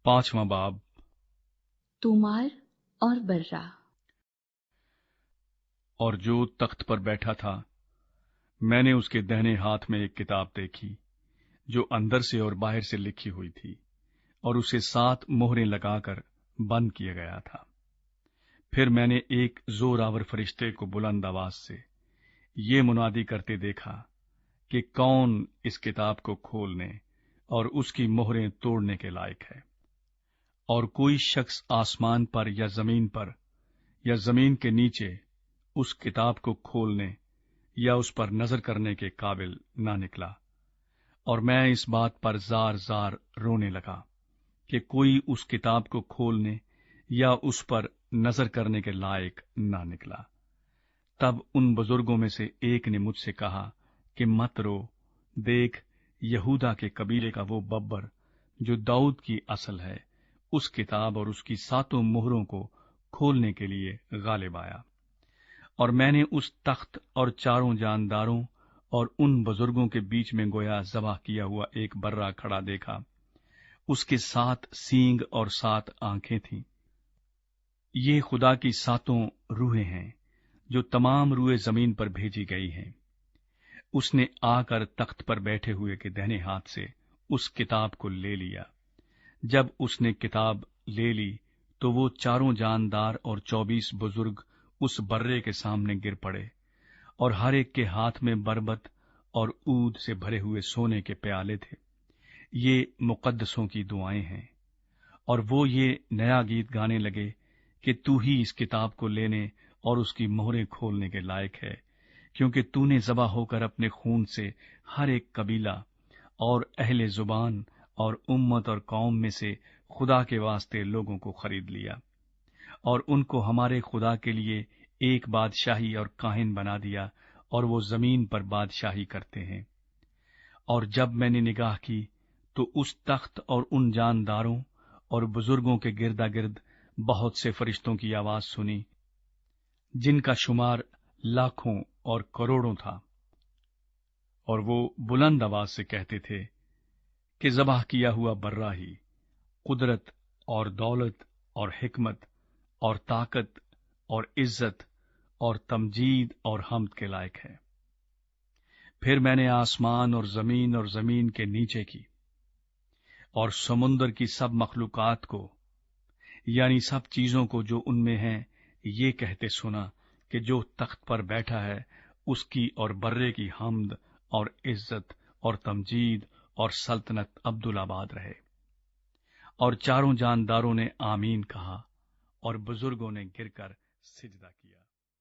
5वां बाब। तूमार और बर्रा। और जो तख्त पर बैठा था, मैंने उसके दाहिने हाथ में एक किताब देखी जो अंदर से और बाहर से लिखी हुई थी, और उसे 7 मोहरें लगाकर बंद किया गया था। फिर मैंने एक जोरावर फरिश्ते को बुलंद आवाज से ये मुनादी करते देखा कि कौन इस किताब को खोलने और उसकी मोहरें तोड़ने के लायक है। और कोई शख्स आसमान पर या जमीन के नीचे उस किताब को खोलने या उस पर नजर करने के काबिल ना निकला। और मैं इस बात पर जार जार रोने लगा कि कोई उस किताब को खोलने या उस पर नजर करने के लायक ना निकला। तब उन बुजुर्गों में से एक ने मुझसे कहा कि मत रो, देख, यहूदा के कबीले का वो बब्बर जो दाऊद की असल है, उस किताब और उसकी 7 मोहरों को खोलने के लिए गालिब आया। और मैंने उस तख्त और 4 जानदारों और उन बुजुर्गों के बीच में गोया ज़बह किया हुआ एक बर्रा खड़ा देखा। उसके 7 सींग और 7 आंखें थीं। ये खुदा की 7 रूहें हैं जो तमाम रूहें जमीन पर भेजी गई हैं। उसने आकर तख्त पर बैठे हुए के दाहिने हाथ से उस किताब को ले लिया। जब उसने किताब ले ली तो वो 4 जानदार और 24 बुजुर्ग उस बर्रे के सामने गिर पड़े, और हर एक के हाथ में बरबत और ऊद से भरे हुए सोने के प्याले थे। ये मुकद्दसों की दुआएं हैं। और वो ये नया गीत गाने लगे कि तू ही इस किताब को लेने और उसकी मोहरें खोलने के लायक है, क्योंकि तूने ज़बह होकर अपने खून से हर एक कबीला और अहले जुबान और उम्मत और कौम में से खुदा के वास्ते लोगों को खरीद लिया, और उनको हमारे खुदा के लिए एक बादशाही और काहिन बना दिया, और वो जमीन पर बादशाही करते हैं। और जब मैंने निगाह की तो उस तख्त और उन जानदारों और बुजुर्गों के गिरदा गिर्द बहुत से फरिश्तों की आवाज सुनी, जिनका शुमार लाखों और करोड़ों था। और वो बुलंद आवाज से कहते थे कि ज़बह किया हुआ बर्रा ही कुदरत और दौलत और हिकमत और ताकत और इज्जत और तमजीद और हम्द के लायक है। फिर मैंने आसमान और जमीन के नीचे की और समुंदर की सब मखलूकात को, यानी सब चीजों को जो उनमें हैं, ये कहते सुना कि जो तख्त पर बैठा है उसकी और बर्रे की हम्द और इज्जत और तमजीद और सल्तनत अब्दुल आबाद रहे। और 4 जानदारों ने आमीन कहा, और बुजुर्गों ने गिरकर सिजदा किया।